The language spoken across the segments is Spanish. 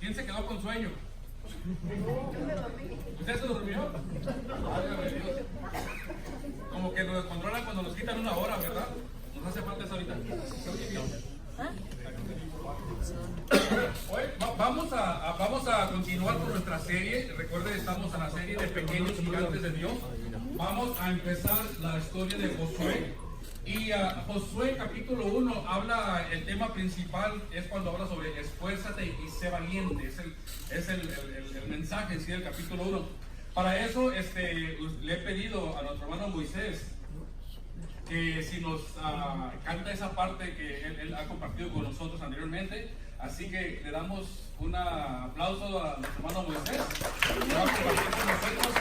¿Quién se quedó con sueño? ¿Usted se durmió? Válgame Dios. Como que nos descontrolan cuando nos quitan una hora, ¿verdad? Nos hace falta eso ahorita. Hoy vamos a continuar con nuestra serie. Recuerden, estamos en la serie de Pequeños Gigantes de Dios. Vamos a empezar la historia de Josué. Y Josué capítulo 1 habla, el tema principal es cuando habla sobre esfuérzate y sé valiente. Es el mensaje en sí del capítulo 1. Para eso le he pedido a nuestro hermano Moisés que si nos canta esa parte que él ha compartido con nosotros anteriormente. Así que le damos un aplauso a nuestro hermano Moisés, que va a compartir con nosotros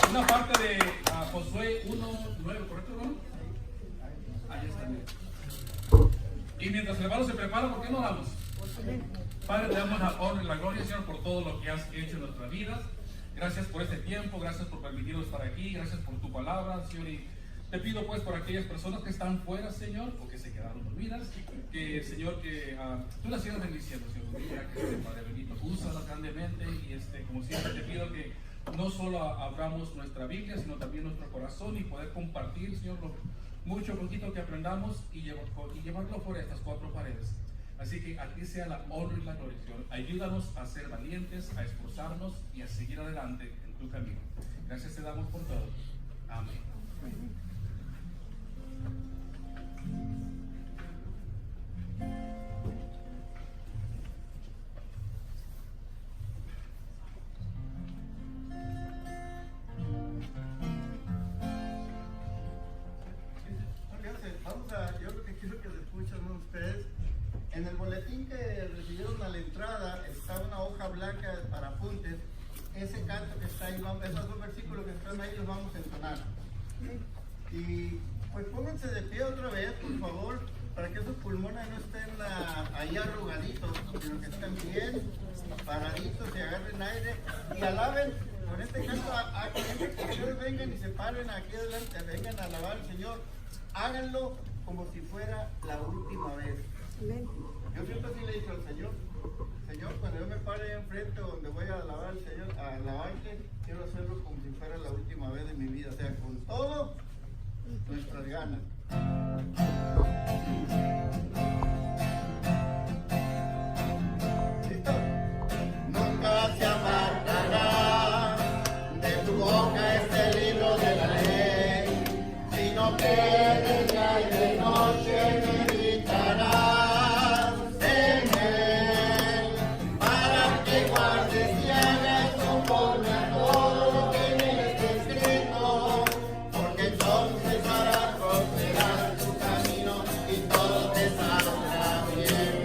una parte de Josué 1:9, ¿correcto, hermano? Ahí está. Y mientras el hermano se prepara, ¿por qué no oramos? Padre, te damos la honra y la gloria, Señor, por todo lo que has hecho en nuestras vidas. Gracias por este tiempo, gracias por permitirnos estar aquí, gracias por tu palabra, Señor. Y te pido pues por aquellas personas que están fuera, Señor, o que se quedaron dormidas, que Señor, que tú las sigas bendiciendo, Señor. Que Padre bendito, úsalas grandemente y como siempre te pido que no solo abramos nuestra Biblia, sino también nuestro corazón y poder compartir, Señor, lo mucho poquito que aprendamos y llevarlo por estas cuatro paredes. Así que a ti sea la honra y la gloria, Señor. Ayúdanos a ser valientes, a esforzarnos y a seguir adelante en tu camino. Gracias te damos por todo. Amén. Yo lo que quiero que se escuchen ustedes, en el boletín que recibieron a la entrada está una hoja blanca para apuntes. Ese canto que está ahí, esos dos versículos que están ahí los vamos a entonar. Y pues pónganse de pie otra vez, por favor, para que esos pulmones no estén ahí arrugaditos, sino que estén bien paraditos y agarren aire y alaben con este canto a que ustedes vengan y se paren aquí adelante, vengan a alabar al Señor. Háganlo como si fuera la última vez. Yo siempre así le he dicho al Señor, Señor, cuando yo me pare enfrente donde voy a alabar al Señor, a alabarte, quiero hacerlo como si fuera la última vez de mi vida, o sea, con todo nuestras ganas. ¿Listo? Nunca se apartará de tu boca este libro de la ley, sino que de día y de noche meditarás en él, para que guardes y hagas conforme a todo lo que en él está escrito, porque entonces harás prosperar tu camino y todo te saldrá bien.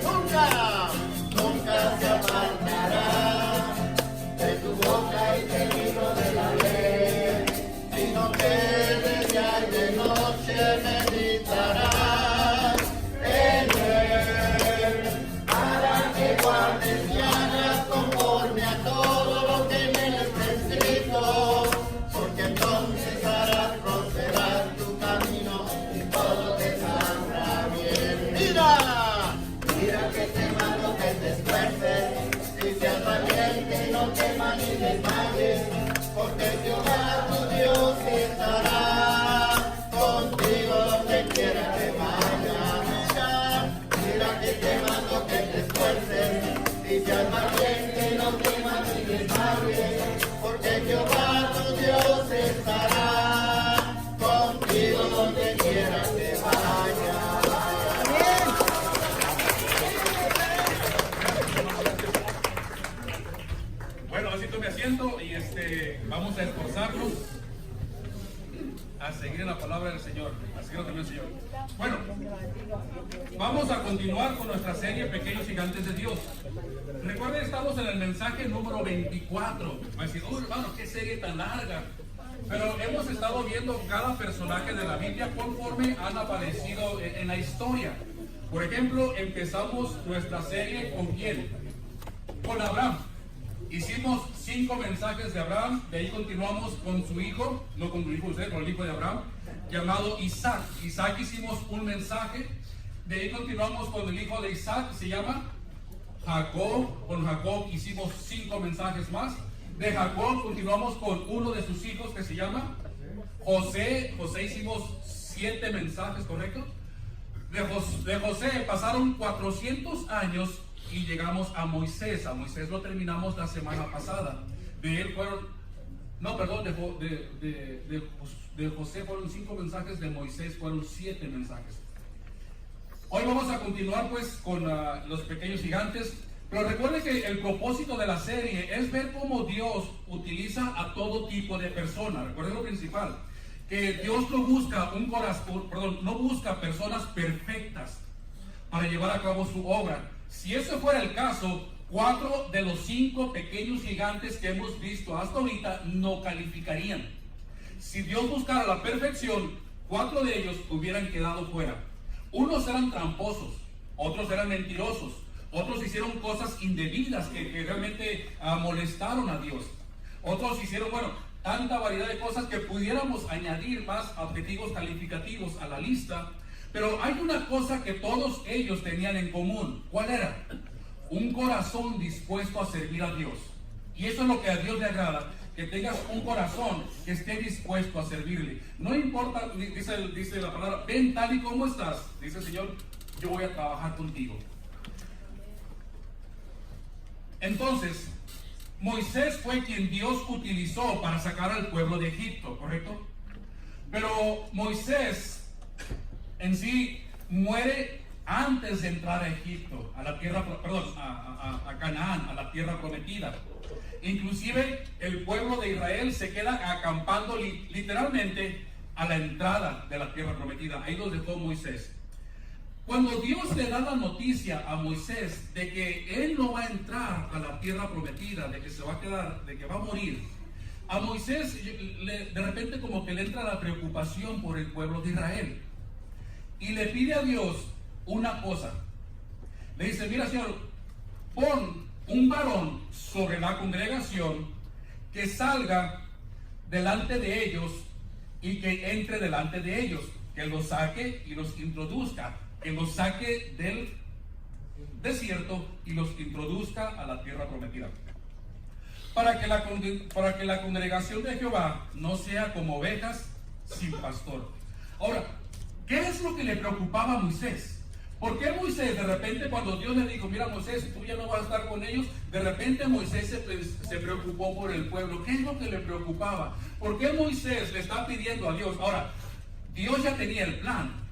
Nunca se apartará de tu boca este libro de la ley, sino que de día y de noche meditarás en él, para que guardes y hagas conforme a todo lo que en él está escrito, porque entonces harás prosperar tu camino y todo te saldrá bien. Mira que te mando que te esfuerces, y seas valiente, no temas ni desmayes, porque Jehová tu Dios estará contigo donde quiera que vayas. Mira que te mando que te esfuerces, y seas valiente, no temas ni desmayes, porque Jehová tu Dios estará contigo donde quiera que vayas. Bueno, así tome asiento y vamos a esforzarnos a seguir en la palabra del Señor, a seguir también el Señor. Bueno, vamos a continuar con nuestra serie Pequeños Gigantes de Dios. Recuerden, estamos en el mensaje número 24. Va a decir, oh hermano, qué serie tan larga. Pero hemos estado viendo cada personaje de la Biblia conforme han aparecido en la historia. Por ejemplo, empezamos nuestra serie ¿con quién? Con Abraham. Hicimos 5 mensajes de Abraham, de ahí continuamos con su hijo, no con su hijo usted, con el hijo de Abraham, llamado Isaac. Isaac hicimos un mensaje, de ahí continuamos con el hijo de Isaac, se llama Jacob, con Jacob hicimos 5 mensajes más. De Jacob continuamos con uno de sus hijos que se llama José. José hicimos 7 mensajes, ¿correcto? De José pasaron 400 años y llegamos a Moisés. A Moisés lo terminamos la semana pasada. De él fueron, no, perdón, de José fueron 5 mensajes, de Moisés fueron 7 mensajes. Hoy vamos a continuar pues con los pequeños gigantes, pero recuerde que el propósito de la serie es ver cómo Dios utiliza a todo tipo de personas. Recuerde lo principal, que Dios no busca no busca personas perfectas para llevar a cabo su obra. Si ese fuera el caso, 4 de los 5 pequeños gigantes que hemos visto hasta ahorita no calificarían. Si Dios buscara la perfección, 4 de ellos hubieran quedado fuera. Unos eran tramposos, otros eran mentirosos, otros hicieron cosas indebidas que realmente molestaron a Dios. Otros hicieron, tanta variedad de cosas que pudiéramos añadir más adjetivos calificativos a la lista. Pero hay una cosa que todos ellos tenían en común. ¿Cuál era? Un corazón dispuesto a servir a Dios. Y eso es lo que a Dios le agrada, que tengas un corazón que esté dispuesto a servirle. No importa, dice la palabra, ven tal y como estás, dice el Señor, yo voy a trabajar contigo. Entonces, Moisés fue quien Dios utilizó para sacar al pueblo de Egipto, ¿correcto? Pero Moisés en sí muere antes de entrar a Egipto, a la tierra, a Canaán, a la tierra prometida. Inclusive el pueblo de Israel se queda acampando literalmente a la entrada de la tierra prometida. Ahí los dejó Moisés. Cuando Dios le da la noticia a Moisés de que él no va a entrar a la tierra prometida, de que se va a quedar, de que va a morir, a Moisés de repente como que le entra la preocupación por el pueblo de Israel. Y le pide a Dios una cosa. Le dice, mira, Señor, pon un varón sobre la congregación que salga delante de ellos y que entre delante de ellos, que los saque y los introduzca, que los saque del desierto y los introduzca a la tierra prometida. Para que la congregación de Jehová no sea como ovejas sin pastor. Ahora, ¿qué es lo que le preocupaba a Moisés? ¿Por qué Moisés de repente cuando Dios le dijo, mira Moisés, tú ya no vas a estar con ellos? De repente Moisés se preocupó por el pueblo. ¿Qué es lo que le preocupaba? ¿Por qué Moisés le está pidiendo a Dios? Ahora, Dios ya tenía el plan.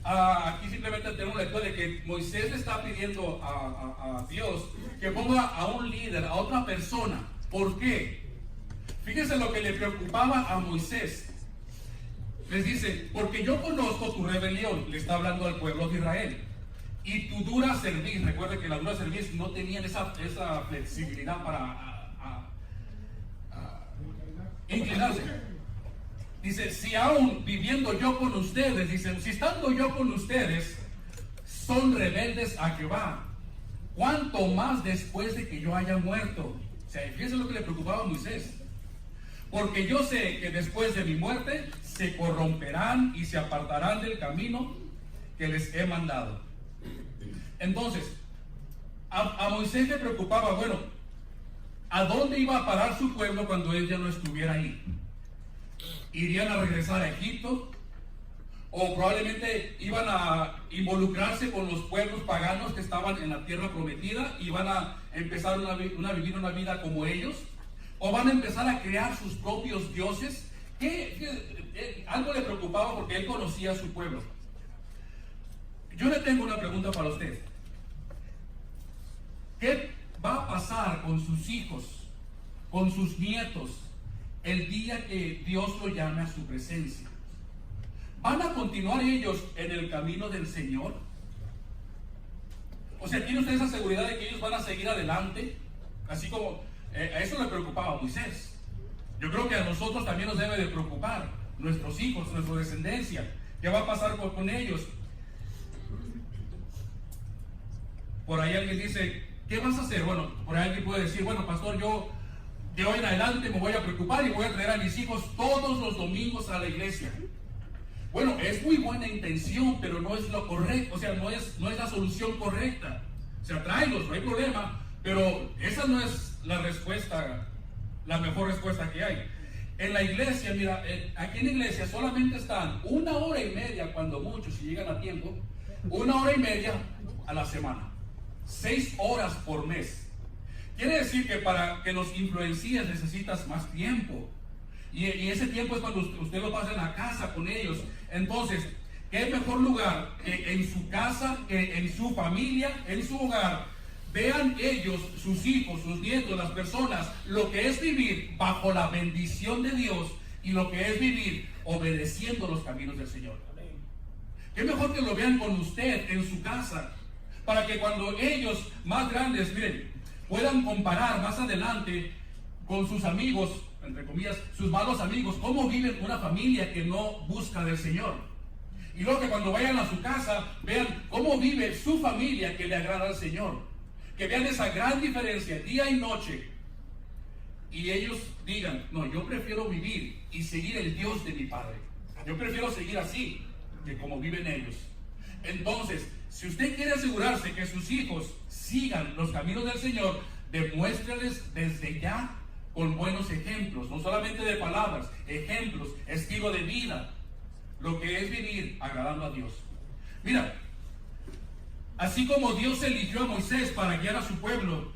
Aquí simplemente tenemos la lectura de que Moisés le está pidiendo a Dios que ponga a un líder, a otra persona. ¿Por qué? Fíjense lo que le preocupaba a Moisés. Les dice, porque yo conozco tu rebelión, le está hablando al pueblo de Israel, y tu dura cerviz. Recuerde que la dura cerviz no tenían esa flexibilidad para inclinarse. Dice, si aún viviendo yo con ustedes, dice, si estando yo con ustedes, son rebeldes a Jehová, ¿cuánto más después de que yo haya muerto? O sea, fíjense lo que le preocupaba a Moisés. Porque yo sé que después de mi muerte se corromperán y se apartarán del camino que les he mandado. Entonces, a Moisés le preocupaba, ¿a dónde iba a parar su pueblo cuando él ya no estuviera ahí? ¿Irían a regresar a Egipto? ¿O probablemente iban a involucrarse con los pueblos paganos que estaban en la tierra prometida y van a empezar a vivir una vida como ellos? ¿O van a empezar a crear sus propios dioses? Algo le preocupaba porque él conocía a su pueblo. Yo le tengo una pregunta para usted. ¿Qué va a pasar con sus hijos, con sus nietos, el día que Dios lo llame a su presencia? ¿Van a continuar ellos en el camino del Señor? O sea, ¿tiene usted esa seguridad de que ellos van a seguir adelante? Así como a eso le preocupaba a Moisés. Yo creo que a nosotros también nos debe de preocupar nuestros hijos, nuestra descendencia. ¿Qué va a pasar con ellos? Por ahí alguien dice, ¿qué vas a hacer? Por ahí alguien puede decir, pastor, yo de hoy en adelante me voy a preocupar y voy a traer a mis hijos todos los domingos a la iglesia. Es muy buena intención, pero no es lo correcto, o sea, no es la solución correcta. sea, tráelos, no hay problema, pero esa no es la respuesta, la mejor respuesta que hay. En la iglesia, mira, aquí en la iglesia solamente están 1 hora y media, cuando mucho, si llegan a tiempo, 1 hora y media a la semana, 6 horas por mes. Quiere decir que para que los influencies necesitas más tiempo. Y ese tiempo es cuando usted lo pasa en la casa con ellos. Entonces, ¿qué mejor lugar que en su casa, que en su familia, en su hogar? Vean ellos, sus hijos, sus nietos, las personas, lo que es vivir bajo la bendición de Dios y lo que es vivir obedeciendo los caminos del Señor. ¿Qué mejor que lo vean con usted en su casa? Para que cuando ellos más grandes, miren, puedan comparar más adelante con sus amigos, entre comillas, sus malos amigos, cómo viven una familia que no busca del Señor. Y luego que cuando vayan a su casa, vean cómo vive su familia que le agrada al Señor. Que vean esa gran diferencia día y noche. Y ellos digan, no, yo prefiero vivir y seguir el Dios de mi Padre. Yo prefiero seguir así que como viven ellos. Entonces, si usted quiere asegurarse que sus hijos sigan los caminos del Señor, demuéstreles desde ya con buenos ejemplos, no solamente de palabras, ejemplos, estilo de vida, lo que es vivir agradando a Dios. Mira, así como Dios eligió a Moisés para guiar a su pueblo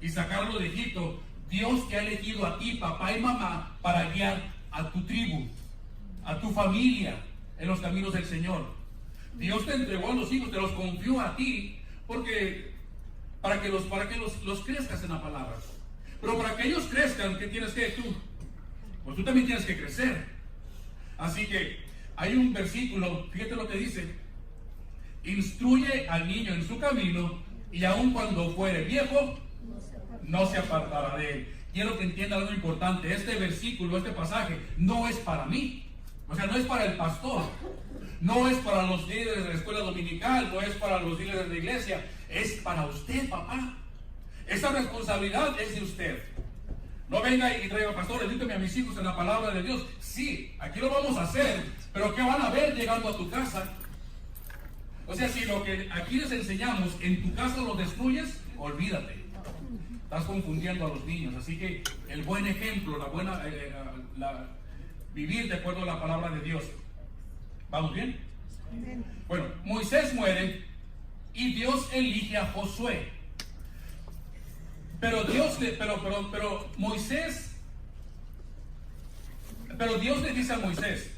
y sacarlo de Egipto, Dios te ha elegido a ti, papá y mamá, para guiar a tu tribu, a tu familia en los caminos del Señor. Dios te entregó a los hijos, te los confió a ti, porque para que los crezcas en la palabra. Pero para que ellos crezcan, ¿qué tienes que tú? Pues tú también tienes que crecer. Así que hay un versículo, fíjate lo que dice: instruye al niño en su camino, y aun cuando fuere viejo, no se apartará de él. Quiero que entienda algo importante. Este versículo, este pasaje, no es para mí. O sea, no es para el pastor. No es para los líderes de la escuela dominical, no es para los líderes de la iglesia, es para usted, papá. Esa responsabilidad es de usted. No venga y traiga, pastor, edúqueme a mis hijos en la palabra de Dios. Sí, aquí lo vamos a hacer, pero ¿qué van a ver llegando a tu casa? O sea, si lo que aquí les enseñamos en tu casa lo destruyes, olvídate. Estás confundiendo a los niños. Así que el buen ejemplo, vivir de acuerdo a la palabra de Dios. ¿Vamos bien? Bueno, Moisés muere y Dios elige a Josué. Pero Dios le dice a Moisés: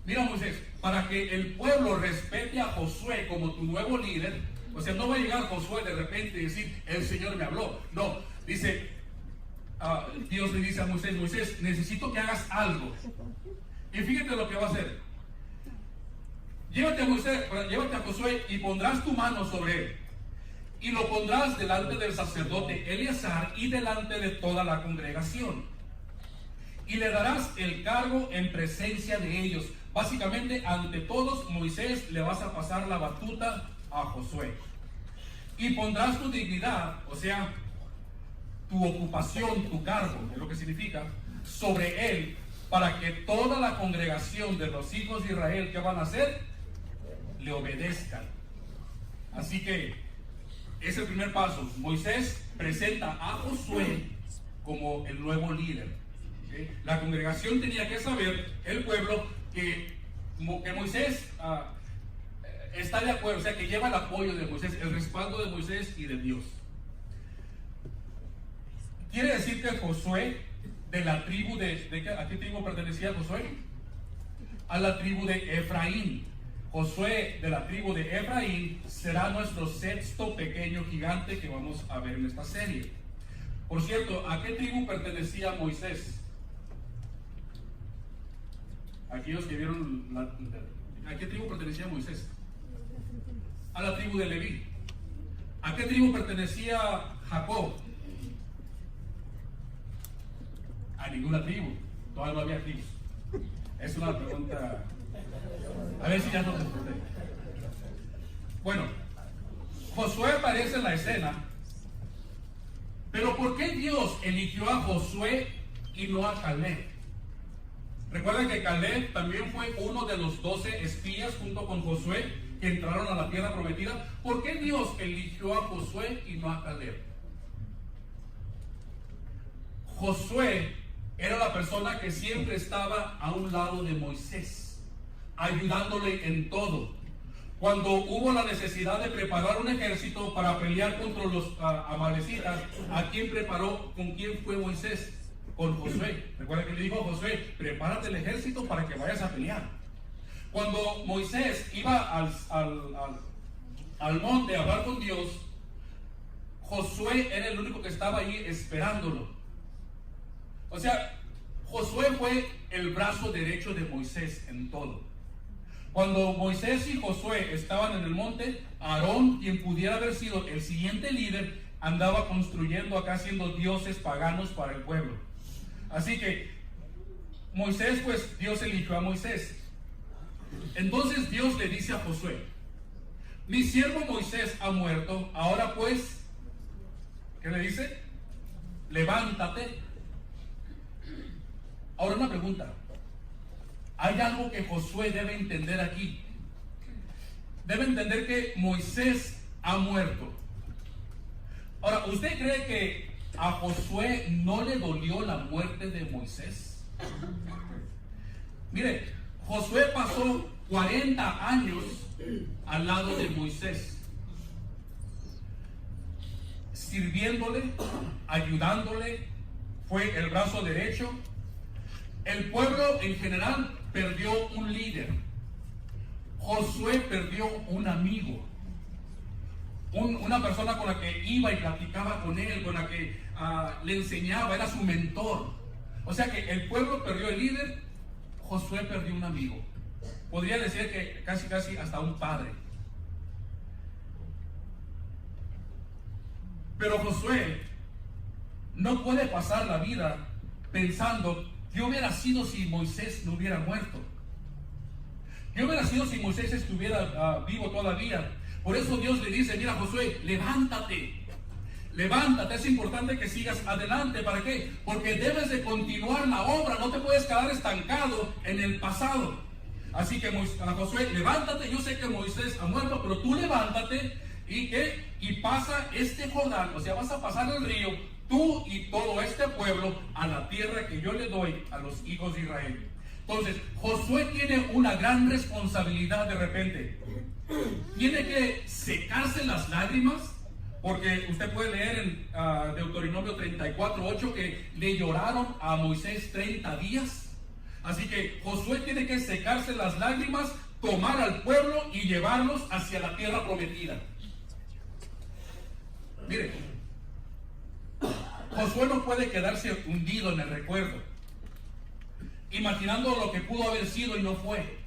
mira, Moisés, para que el pueblo respete a Josué como tu nuevo líder, o sea, no va a llegar Josué de repente y decir, el Señor me habló. No, dice, Dios le dice a Moisés: Moisés, necesito que hagas algo. Y fíjate lo que va a hacer. Llévate a Josué y pondrás tu mano sobre él. Y lo pondrás delante del sacerdote Eleazar y delante de toda la congregación. Y le darás el cargo en presencia de ellos. Básicamente, ante todos, Moisés, le vas a pasar la batuta a Josué. Y pondrás tu dignidad, o sea, tu ocupación, tu cargo, es lo que significa, sobre él, para que toda la congregación de los hijos de Israel, ¿qué van a hacer? Le obedezcan. Así que es el primer paso. Moisés presenta a Josué como el nuevo líder. ¿Okay? La congregación tenía que saber, el pueblo, que Moisés está de acuerdo, o sea, que lleva el apoyo de Moisés, el respaldo de Moisés y de Dios. Quiere decir que Josué, de la tribu ¿a qué tribu pertenecía Josué? A la tribu de Efraín. Josué, de la tribu de Efraín, será nuestro sexto pequeño gigante que vamos a ver en esta serie. Por cierto, ¿a qué tribu pertenecía Moisés? Aquellos que vieron ¿a qué tribu pertenecía Moisés? A la tribu de Leví. ¿A qué tribu pertenecía Jacob? A ninguna tribu. Todavía no había tribus. Es una pregunta. A ver si ya no respondí. Bueno, Josué aparece en la escena. Pero ¿por qué Dios eligió a Josué y no a Caleb? Recuerden que Caleb también fue uno de los 12 espías junto con Josué que entraron a la tierra prometida. ¿Por qué Dios eligió a Josué y no a Caleb? Josué era la persona que siempre estaba a un lado de Moisés, ayudándole en todo. Cuando hubo la necesidad de preparar un ejército para pelear contra los amalecitas, ¿a quién preparó? ¿Con quién fue Moisés? Con Josué. Recuerda que le dijo a Josué: prepárate el ejército para que vayas a pelear. Cuando Moisés iba al monte a hablar con Dios, Josué era el único que estaba ahí esperándolo. O sea, Josué fue el brazo derecho de Moisés en todo. Cuando Moisés y Josué estaban en el monte, Aarón, quien pudiera haber sido el siguiente líder, andaba construyendo acá, haciendo dioses paganos para el pueblo. Así que Moisés, pues Dios eligió a Moisés. Entonces Dios le dice a Josué: mi siervo Moisés ha muerto, ahora pues, ¿qué le dice? Levántate. Ahora una pregunta. Hay algo que Josué debe entender aquí. Debe entender que Moisés ha muerto. Ahora, ¿usted cree que a Josué no le dolió la muerte de Moisés? Mire, Josué pasó 40 años al lado de Moisés, sirviéndole, ayudándole, fue el brazo derecho. El pueblo en general perdió un líder. Josué perdió un amigo, una persona con la que iba y platicaba con él, con la que le enseñaba, era su mentor. O sea que el pueblo perdió el líder, Josué perdió un amigo. Podría decir que casi hasta un padre. Pero Josué no puede pasar la vida pensando: ¿qué hubiera sido si Moisés no hubiera muerto? ¿Qué hubiera sido si Moisés estuviera vivo todavía? Por eso Dios le dice: mira, Josué, levántate. Levántate, es importante que sigas adelante. ¿Para qué? Porque debes de continuar la obra, no te puedes quedar estancado en el pasado. Así que a Josué: levántate, yo sé que Moisés ha muerto, pero tú levántate y pasa este Jordán, o sea, vas a pasar el río, tú y todo este pueblo, a la tierra que yo le doy a los hijos de Israel. Entonces, Josué tiene una gran responsabilidad de repente. Tiene que secarse las lágrimas, porque usted puede leer en Deuteronomio 34:8 que le lloraron a Moisés 30 días. Así que Josué tiene que secarse las lágrimas, tomar al pueblo y llevarlos hacia la tierra prometida. Mire, Josué no puede quedarse hundido en el recuerdo, imaginando lo que pudo haber sido y no fue.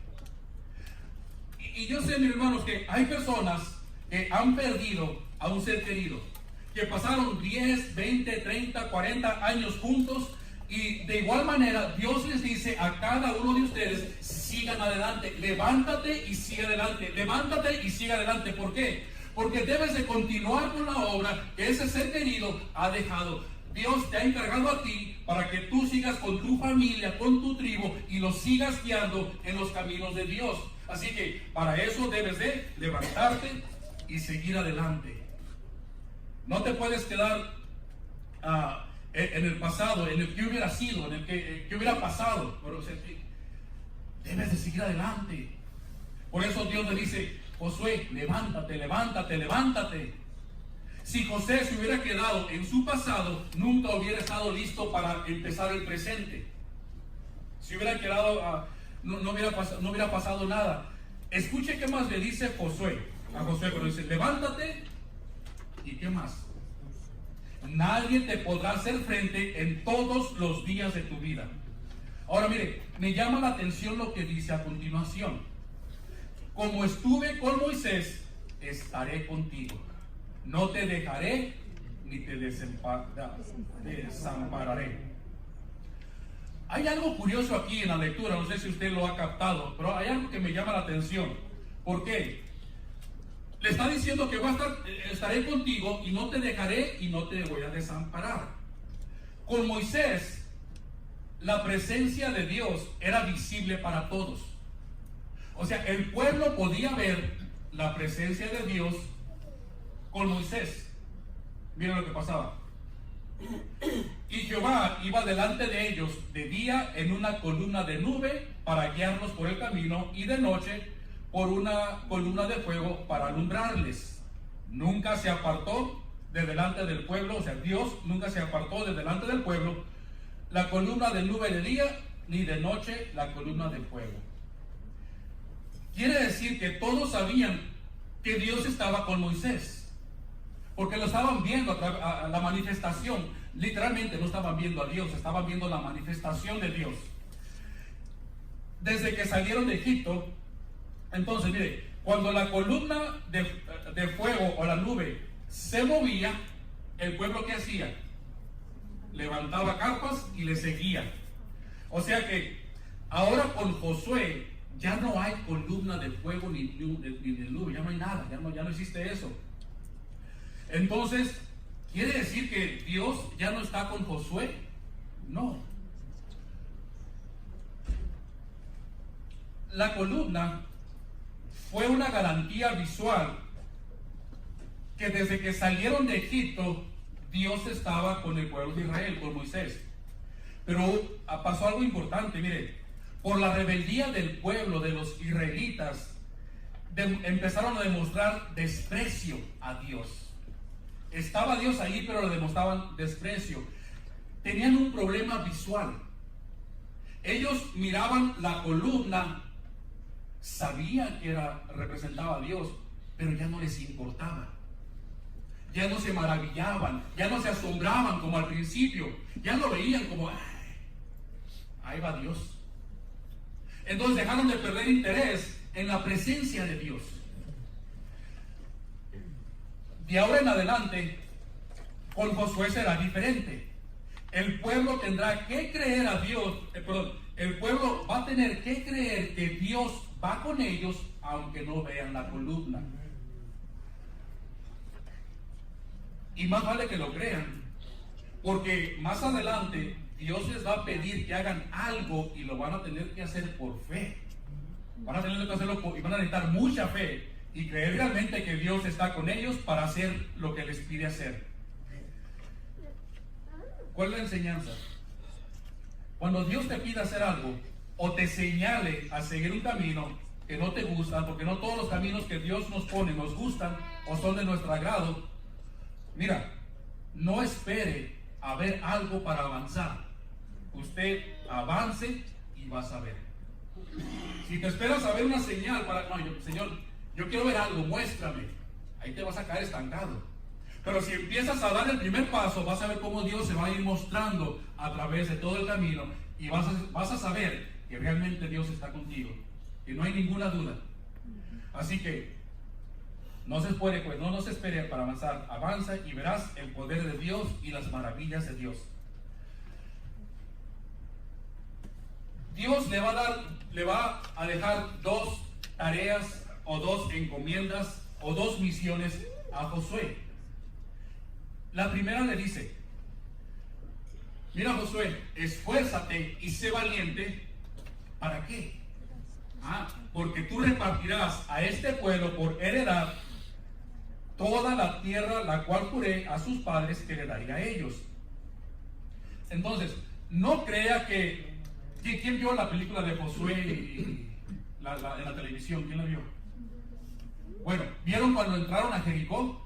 Y yo sé, mis hermanos, que hay personas que han perdido a un ser querido, que pasaron 10, 20, 30, 40 años juntos, y de igual manera Dios les dice a cada uno de ustedes: sigan adelante, levántate y sigue adelante, levántate y sigue adelante. ¿Por qué? Porque debes de continuar con la obra que ese ser querido ha dejado. Dios te ha encargado a ti para que tú sigas con tu familia, con tu tribu, y los sigas guiando en los caminos de Dios. Así que para eso debes de levantarte y seguir adelante. No te puedes quedar en el pasado, en el que hubiera sido, en el que hubiera pasado. Pero, o sea, debes de seguir adelante. Por eso Dios le dice: Josué, levántate, levántate, levántate. Si José se hubiera quedado en su pasado, nunca hubiera estado listo para empezar el presente. Si hubiera quedado, no hubiera pasado nada. Escuche qué más le dice Josué a Josué, pero dice: levántate. ¿Y qué más? Nadie te podrá hacer frente en todos los días de tu vida. Ahora mire, me llama la atención lo que dice a continuación: como estuve con Moisés, estaré contigo. No te dejaré ni te desampararé. Hay algo curioso aquí en la lectura, no sé si usted lo ha captado, pero hay algo que me llama la atención. ¿Por qué? Le está diciendo que estaré contigo y no te dejaré y no te voy a desamparar. Con Moisés, la presencia de Dios era visible para todos. O sea, el pueblo podía ver la presencia de Dios con Moisés. Miren lo que pasaba. Y Jehová iba delante de ellos de día en una columna de nube para guiarlos por el camino, y de noche por una columna de fuego para alumbrarles. Nunca se apartó de delante del pueblo, o sea, Dios nunca se apartó de delante del pueblo la columna de nube de día, ni de noche la columna de fuego. Quiere decir que todos sabían que Dios estaba con Moisés, porque lo estaban viendo a la manifestación. Literalmente no estaban viendo a Dios, estaban viendo la manifestación de Dios. Desde que salieron de Egipto, entonces mire, cuando la columna de fuego o la nube se movía, el pueblo ¿qué hacía? Levantaba carpas y le seguía. O sea que ahora con Josué ya no hay columna de fuego ni de nube, ya no hay nada, ya no existe eso. Entonces, ¿quiere decir que Dios ya no está con Josué? No. La columna fue una garantía visual que desde que salieron de Egipto, Dios estaba con el pueblo de Israel, con Moisés. Pero pasó algo importante, mire, por la rebeldía del pueblo, de los israelitas, empezaron a demostrar desprecio a Dios. Estaba Dios ahí, pero le demostraban desprecio. Tenían un problema visual. Ellos miraban la columna, sabían que representaba a Dios, pero ya no les importaba. Ya no se maravillaban, ya no se asombraban como al principio, ya lo veían como, ay, ahí va Dios. Entonces dejaron de perder interés en la presencia de Dios. De ahora en adelante, con Josué será diferente. El pueblo tendrá que creer a Dios, el pueblo va a tener que creer que Dios va con ellos, aunque no vean la columna. Y más vale que lo crean, porque más adelante Dios les va a pedir que hagan algo y lo van a tener que hacer por fe. Van a tener que hacerlo y van a necesitar mucha fe y creer realmente que Dios está con ellos para hacer lo que les pide hacer. ¿Cuál es la enseñanza? Cuando Dios te pide hacer algo o te señale a seguir un camino que no te gusta, porque no todos los caminos que Dios nos pone nos gustan o son de nuestro agrado, mira, no espere a ver algo para avanzar. Usted avance y vas a ver. Si te esperas a ver una señal para, Señor, yo quiero ver algo, muéstrame, ahí te vas a caer estancado. Pero si empiezas a dar el primer paso, vas a ver cómo Dios se va a ir mostrando a través de todo el camino y vas a saber que realmente Dios está contigo, que no hay ninguna duda. Así que no se espere para avanzar, avanza y verás el poder de Dios y las maravillas de Dios. Dios le va a dejar dos tareas o dos encomiendas o dos misiones a Josué. La primera le dice: mira, Josué, esfuérzate y sé valiente. ¿Para qué? Porque tú repartirás a este pueblo por heredad toda la tierra la cual juré a sus padres que le daría a ellos. Entonces, no crea que... ¿Quién vio la película de Josué en la televisión? ¿Quién la vio? Bueno, ¿vieron cuando entraron a Jericó?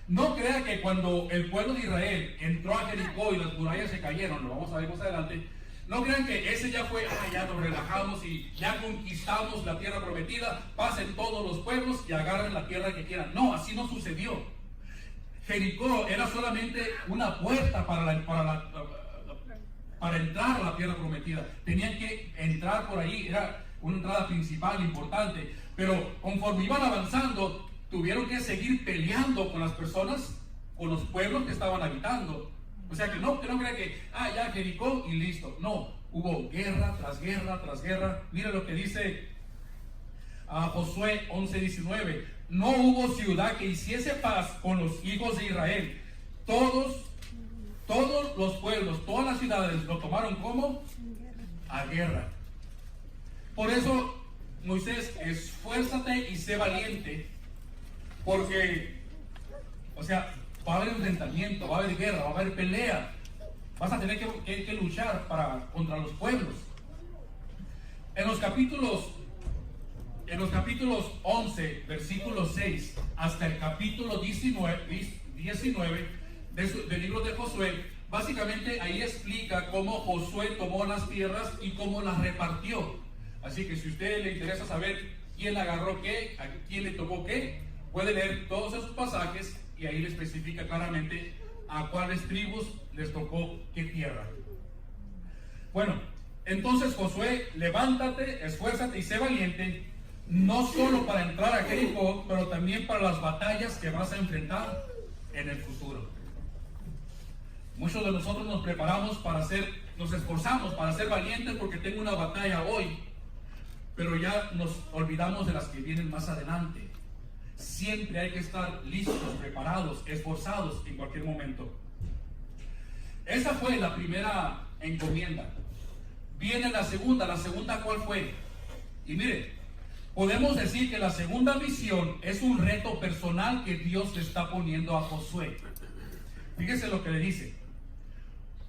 No crea que cuando el pueblo de Israel entró a Jericó y las murallas se cayeron, lo vamos a ver más adelante, no crean que ese ya fue, ya nos relajamos y ya conquistamos la tierra prometida, pasen todos los pueblos y agarren la tierra que quieran. No, así no sucedió. Jericó era solamente una puerta para entrar a la tierra prometida. Tenían que entrar por ahí, era una entrada principal importante, pero conforme iban avanzando, tuvieron que seguir peleando con las personas, con los pueblos que estaban habitando. O sea que no crean que, ya Jericó y listo. No, hubo guerra tras guerra tras guerra. Mira lo que dice Josué 11:19. No hubo ciudad que hiciese paz con los hijos de Israel. Todos los pueblos, todas las ciudades lo tomaron como a guerra. Por eso Moisés, esfuérzate y sé valiente, porque, o sea, va a haber enfrentamiento, va a haber guerra, va a haber pelea, vas a tener que luchar contra los pueblos. En los capítulos 11, versículo 6, hasta el capítulo 19 del libro de Josué, básicamente ahí explica cómo Josué tomó las tierras y cómo las repartió. Así que si a usted le interesa saber quién agarró qué, a quién le tocó qué, puede leer todos esos pasajes y ahí le especifica claramente a cuáles tribus les tocó qué tierra. Bueno, entonces Josué, levántate, esfuérzate y sé valiente, no solo para entrar a Jericó, pero también para las batallas que vas a enfrentar en el futuro. Muchos de nosotros nos preparamos nos esforzamos para ser valientes porque tengo una batalla hoy, pero ya nos olvidamos de las que vienen más adelante. Siempre hay que estar listos, preparados, esforzados en cualquier momento. Esa fue la primera encomienda. Viene la segunda ¿cuál fue? Y mire, podemos decir que la segunda misión es un reto personal que Dios le está poniendo a Josué. Fíjese lo que le dice.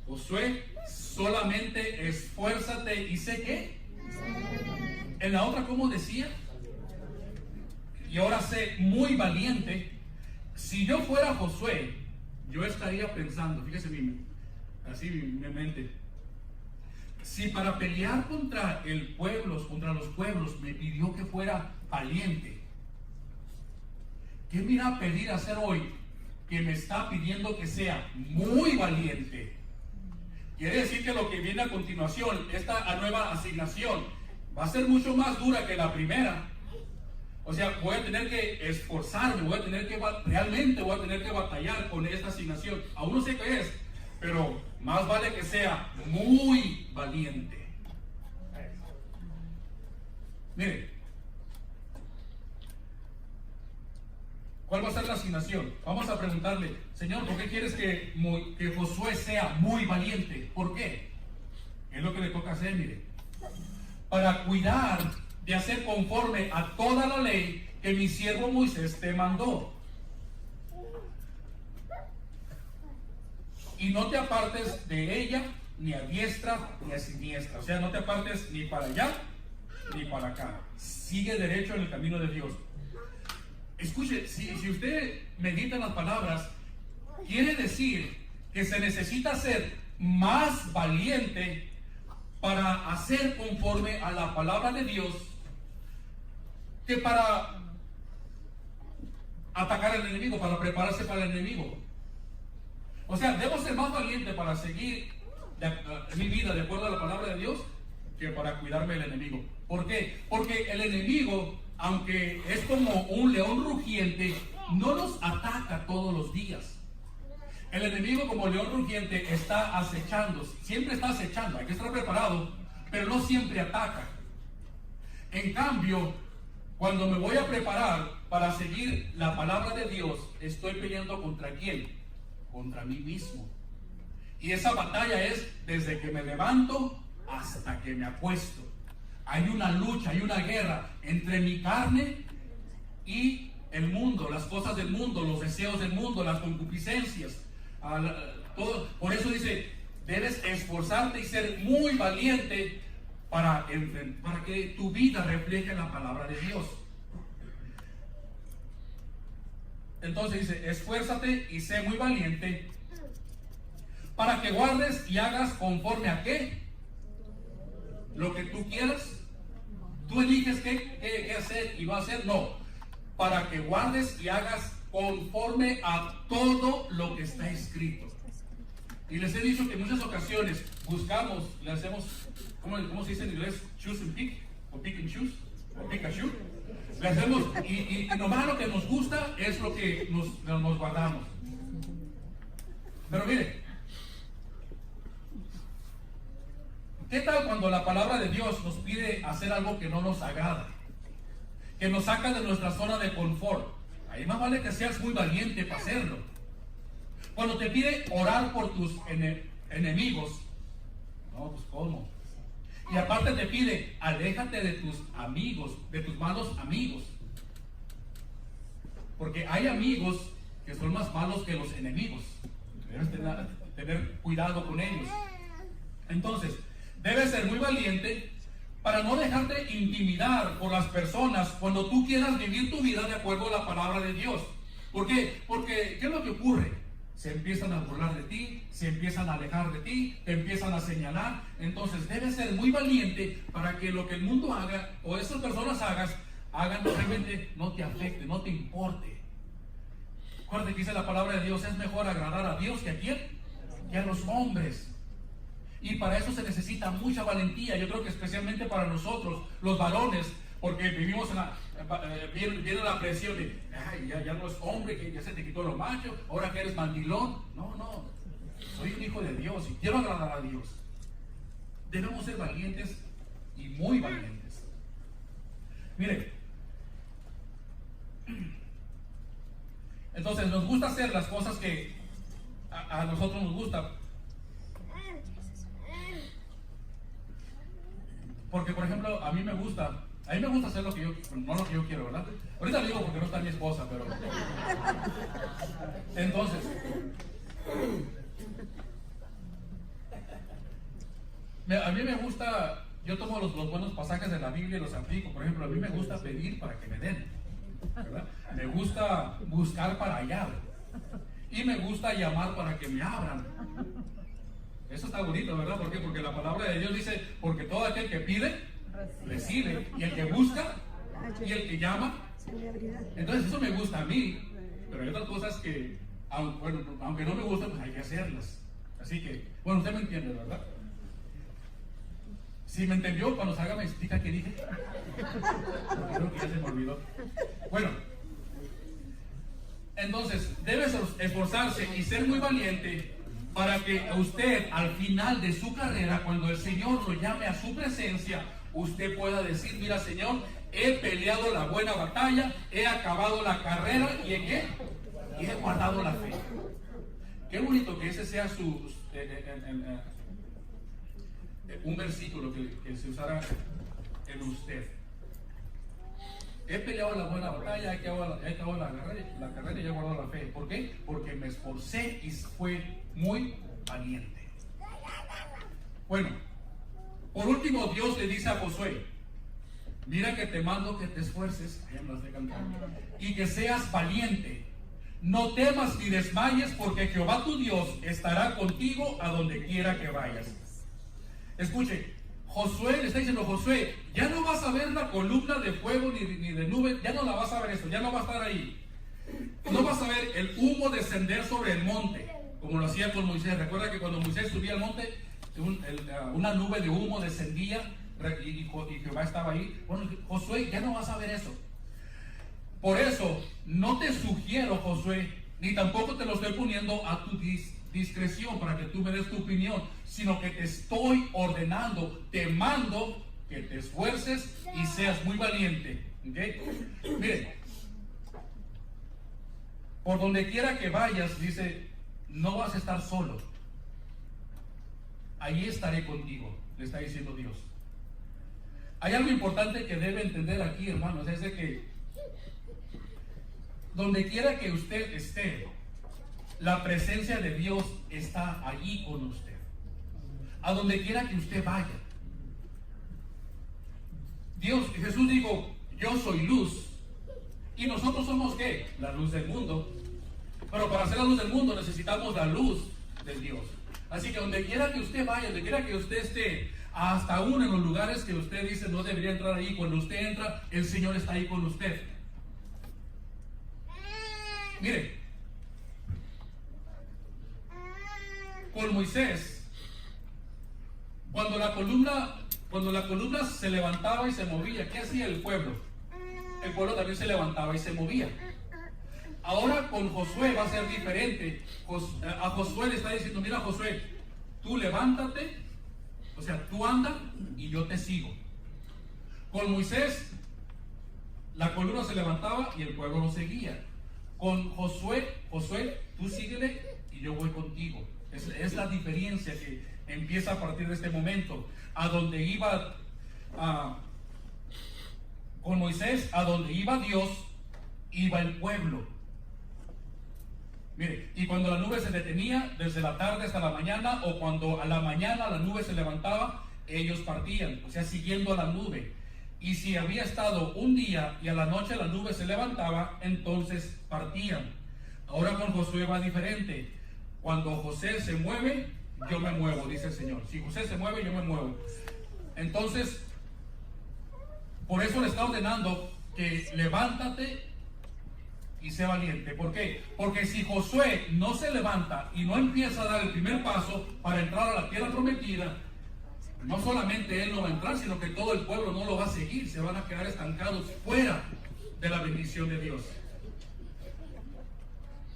Josué, solamente esfuérzate y sé qué. En la otra, ¿cómo decía? Y ahora sé muy valiente. Si yo fuera Josué, yo estaría pensando, fíjese así mi mente. Si para pelear contra los pueblos me pidió que fuera valiente, ¿qué me irá a pedir hacer hoy que me está pidiendo que sea muy valiente? Quiere decir que lo que viene a continuación, esta nueva asignación, va a ser mucho más dura que la primera. O sea, voy a tener que esforzarme, realmente voy a tener que batallar con esta asignación. Aún no sé qué es, pero más vale que sea muy valiente. Mire, ¿cuál va a ser la asignación? Vamos a preguntarle, Señor, ¿por qué quieres que Josué sea muy valiente? ¿Por qué? Es lo que le toca hacer, mire. Para cuidar de hacer conforme a toda la ley que mi siervo Moisés te mandó. Y no te apartes de ella, ni a diestra, ni a siniestra. O sea, no te apartes ni para allá, ni para acá. Sigue derecho en el camino de Dios. Escuche, si usted medita en las palabras, quiere decir que se necesita ser más valiente para hacer conforme a la palabra de Dios que para atacar al enemigo, para prepararse para el enemigo. O sea, debo ser más valiente para seguir mi vida de acuerdo a la palabra de Dios que para cuidarme del enemigo. ¿Por qué? Porque el enemigo, aunque es como un león rugiente, no nos ataca todos los días. El enemigo, como león rugiente, está acechando, siempre está acechando, hay que estar preparado, pero no siempre ataca. En cambio, cuando me voy a preparar para seguir la palabra de Dios, estoy peleando ¿contra quién? Contra mí mismo. Y esa batalla es desde que me levanto hasta que me acuesto. Hay una lucha, hay una guerra entre mi carne y el mundo, las cosas del mundo, los deseos del mundo, las concupiscencias. Todo. Por eso dice, debes esforzarte y ser muy valiente para que tu vida refleje la palabra de Dios. Entonces dice, esfuérzate y sé muy valiente para que guardes y hagas conforme a qué, lo que tú quieras. Tú eliges qué hacer y va a hacer. No, para que guardes y hagas conforme a todo lo que está escrito. Y les he dicho que en muchas ocasiones buscamos, le hacemos, ¿cómo se dice en inglés? Choose and pick, o pick and choose, o pick and shoot. Le hacemos, y nomás lo que nos gusta es lo que nos guardamos. Pero mire, ¿qué tal cuando la palabra de Dios nos pide hacer algo que no nos agrada? Que nos saca de nuestra zona de confort. Ahí más vale que seas muy valiente para hacerlo. Cuando te pide orar por tus enemigos, no, pues ¿cómo? Y aparte te pide, aléjate de tus amigos, de tus malos amigos. Porque hay amigos que son más malos que los enemigos. Debes tener cuidado con ellos. Entonces, debes ser muy valiente para no dejarte intimidar por las personas cuando tú quieras vivir tu vida de acuerdo a la palabra de Dios. ¿Por qué? Porque, ¿qué es lo que ocurre? Se empiezan a burlar de ti, se empiezan a alejar de ti, te empiezan a señalar. Entonces debes ser muy valiente para que lo que el mundo haga o esas personas hagan realmente no te afecte, no te importe. Acuérdate que dice la palabra de Dios, es mejor agradar a Dios que a quién, que a los hombres. Y para eso se necesita mucha valentía. Yo creo que especialmente para nosotros, los varones, porque vivimos viene la presión de, ay, ya no es hombre, que ya se te quitó lo macho, ahora que eres mandilón. No, soy un hijo de Dios y quiero agradar a Dios. Debemos ser valientes y muy valientes. Mire, entonces nos gusta hacer las cosas que a nosotros nos gusta. Porque, por ejemplo, a mí me gusta hacer lo que yo, no lo que yo quiero, ¿verdad? Ahorita lo digo porque no está mi esposa, pero... Entonces, a mí me gusta, yo tomo los buenos pasajes de la Biblia y los aplico. Por ejemplo, a mí me gusta pedir para que me den, ¿verdad? Me gusta buscar para hallar. Y me gusta llamar para que me abran. Eso está bonito, ¿verdad? ¿Por qué? Porque la palabra de Dios dice, porque todo aquel que pide, recibe. Y el que busca, y el que llama. Entonces eso me gusta a mí. Pero hay otras cosas que, aunque no me gustan, pues hay que hacerlas. Así que, bueno, usted me entiende, ¿verdad? Si me entendió, cuando salga me explica qué dije. Porque creo que ya se me olvidó. Bueno, entonces, debe esforzarse y ser muy valiente para que usted al final de su carrera, cuando el Señor lo llame a su presencia, usted pueda decir, mira Señor, he peleado la buena batalla, he acabado la carrera y ¿en qué? Y he guardado la fe. Qué bonito que ese sea un versículo que se usara en usted. He peleado la buena batalla, he acabado la carrera y he guardado la fe. ¿Por qué? Porque me esforcé y fue muy valiente. Bueno, por último Dios le dice a Josué, mira que te mando que te esfuerces, y que seas valiente. No temas ni desmayes, porque Jehová tu Dios estará contigo a donde quiera que vayas. Escuche, Josué le está diciendo, Josué, ya no vas a ver la columna de fuego ni de nube, ya no la vas a ver eso, ya no va a estar ahí. No vas a ver el humo descender sobre el monte, como lo hacía con Moisés. Recuerda que cuando Moisés subía al monte, una nube de humo descendía y Jehová estaba ahí. Bueno, Josué, ya no vas a ver eso. Por eso, no te sugiero, Josué, ni tampoco te lo estoy poniendo a tu discreción para que tú me des tu opinión, sino que te estoy ordenando, te mando que te esfuerces y seas muy valiente. ¿Okay? Mire, por donde quiera que vayas, dice, no vas a estar solo. Allí estaré contigo, le está diciendo Dios. Hay algo importante que debe entender aquí, hermanos, es de que donde quiera que usted esté, la presencia de Dios está allí con usted. A donde quiera que usted vaya. Jesús dijo, yo soy luz. Y nosotros somos ¿qué? La luz del mundo. Pero para ser la luz del mundo necesitamos la luz de Dios. Así que donde quiera que usted vaya, donde quiera que usted esté, hasta aún en los lugares que usted dice no debería entrar ahí, cuando usted entra, el Señor está ahí con usted. Mire, con Moisés, cuando la columna se levantaba y se movía, ¿qué hacía el pueblo? El pueblo también se levantaba y se movía. Ahora con Josué va a ser diferente. A Josué le está diciendo, mira Josué, tú levántate, o sea, tú anda y yo te sigo. Con Moisés, la columna se levantaba y el pueblo lo seguía. Con Josué, tú síguele y yo voy contigo. Es la diferencia que empieza a partir de este momento. A donde iba con Moisés, a donde iba Dios, iba el pueblo. Mire, y cuando la nube se detenía, desde la tarde hasta la mañana, o cuando a la mañana la nube se levantaba, ellos partían, o sea, siguiendo a la nube. Y si había estado un día y a la noche la nube se levantaba, entonces partían. Ahora con Josué va diferente. Cuando José se mueve, yo me muevo, dice el Señor. Si José se mueve, yo me muevo. Entonces, por eso le está ordenando que levántate y sea valiente. ¿Por qué? Porque si Josué no se levanta y no empieza a dar el primer paso para entrar a la tierra prometida, no solamente él no va a entrar, sino que todo el pueblo no lo va a seguir. Se van a quedar estancados fuera de la bendición de Dios.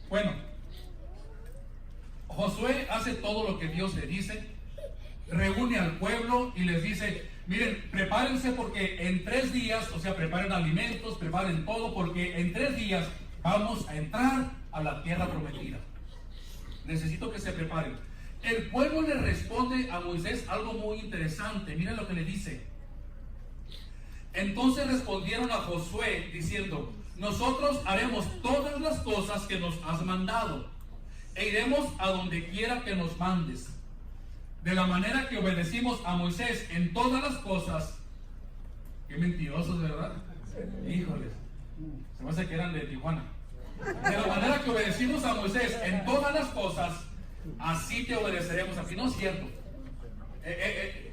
Bueno, Josué hace todo lo que Dios le dice, reúne al pueblo y les dice: miren, prepárense porque en 3 días, o sea, preparen alimentos, preparen todo, porque en 3 días vamos a entrar a la tierra prometida. Necesito que se preparen. El pueblo le responde a Moisés algo muy interesante. Miren lo que le dice. Entonces respondieron a Josué diciendo: nosotros haremos todas las cosas que nos has mandado e iremos a donde quiera que nos mandes. De la manera que obedecimos a Moisés en todas las cosas. Qué mentirosos, ¿verdad? Híjoles, se me hace que eran de Tijuana. De la manera que obedecimos a Moisés en todas las cosas, así te obedeceremos a ti. No es cierto.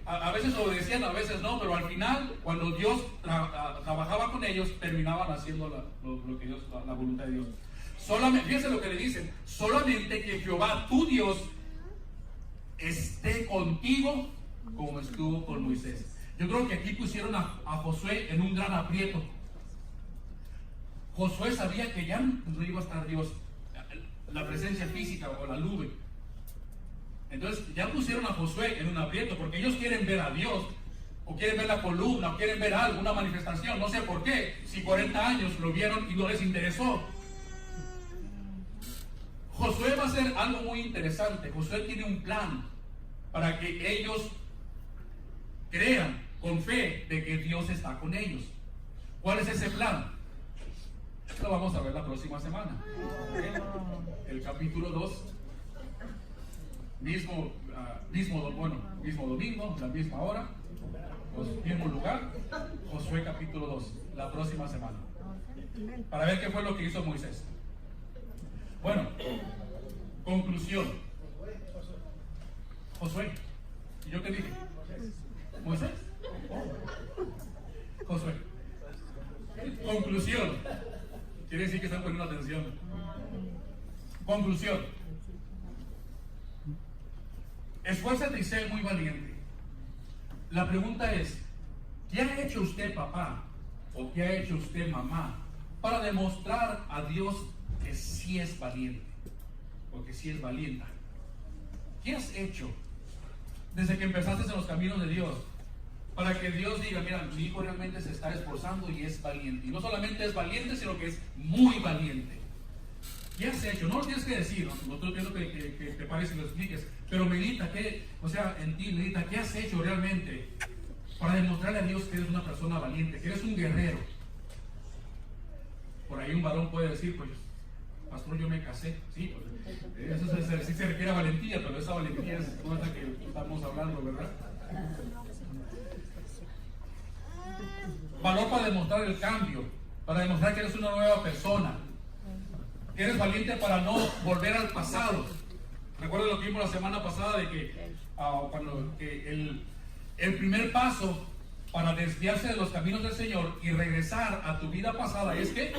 A veces obedecían, a veces no, pero al final, cuando Dios trabajaba con ellos, terminaban haciendo lo que Dios, la voluntad de Dios. Solamente, fíjense lo que le dicen: solamente que Jehová tu Dios esté contigo como estuvo con Moisés. Yo creo que aquí pusieron a Josué en un gran aprieto. Josué sabía que ya no iba a estar Dios, la presencia física o la nube. Entonces ya pusieron a Josué en un aprieto, porque ellos quieren ver a Dios, o quieren ver la columna, o quieren ver algo, una manifestación. No sé por qué, si 40 años lo vieron y no les interesó. Josué va a hacer algo muy interesante. Josué tiene un plan para que ellos crean con fe de que Dios está con ellos. ¿Cuál es ese plan? Lo vamos a ver la próxima semana. El capítulo 2, mismo domingo, la misma hora, mismo lugar. Josué capítulo 2, la próxima semana, para ver qué fue lo que hizo Moisés. Bueno, conclusión. Josué, ¿y yo qué dije? ¿Moisés? Josué. Conclusión. Quiere decir que están poniendo atención. Conclusión. Esfuérzate y sé muy valiente. La pregunta es: ¿qué ha hecho usted, papá? ¿O qué ha hecho usted, mamá, para demostrar a Dios que sí es valiente? O que sí es valienta. ¿Qué has hecho desde que empezaste en los caminos de Dios para que Dios diga: mira, mi hijo realmente se está esforzando y es valiente? Y no solamente es valiente, sino que es muy valiente. ¿Qué has hecho? No lo tienes que decir, no estoy pidiendo que te pares y lo expliques, pero medita, en ti medita, ¿qué has hecho realmente para demostrarle a Dios que eres una persona valiente, que eres un guerrero? Por ahí un varón puede decir: pues, pastor, yo me casé. Sí, pues, eso sí se requiere valentía, pero esa valentía es cosa que estamos hablando, ¿verdad? Valor para demostrar el cambio, para demostrar que eres una nueva persona, que eres valiente para no volver al pasado. Recuerden lo que vimos la semana pasada de que el primer paso para desviarse de los caminos del Señor y regresar a tu vida pasada es que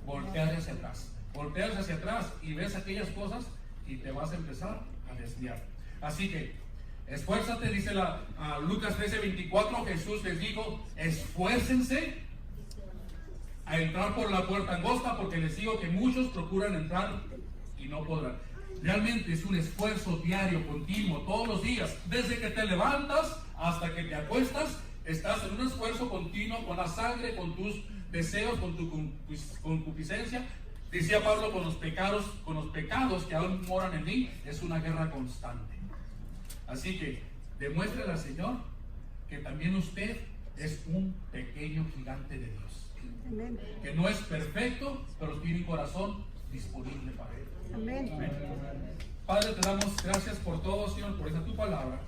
volteas hacia atrás. Volteas hacia atrás y ves aquellas cosas y te vas a empezar a desviar. Así que esfuérzate, dice Lucas 13:24, Jesús les dijo: esfuércense a entrar por la puerta angosta, porque les digo que muchos procuran entrar y no podrán. Realmente es un esfuerzo diario, continuo, todos los días, desde que te levantas hasta que te acuestas. Estás en un esfuerzo continuo con la sangre, con tus deseos, con tu concupiscencia. Decía Pablo, con los pecados que aún moran en mí, es una guerra constante. Así que demuéstrele al Señor que también usted es un pequeño gigante de Dios. Amén. Que no es perfecto, pero tiene un corazón disponible para Él. Amén. Amén. Padre, te damos gracias por todo, Señor, por esa tu palabra.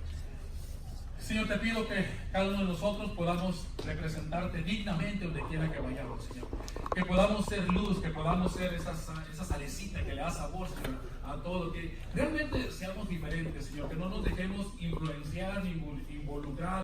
Señor, te pido que cada uno de nosotros podamos representarte dignamente donde quiera que vayamos, Señor. Que podamos ser luz, que podamos ser esa salecita que le da sabor, Señor, a todo. Que realmente seamos diferentes, Señor. Que no nos dejemos influenciar ni involucrar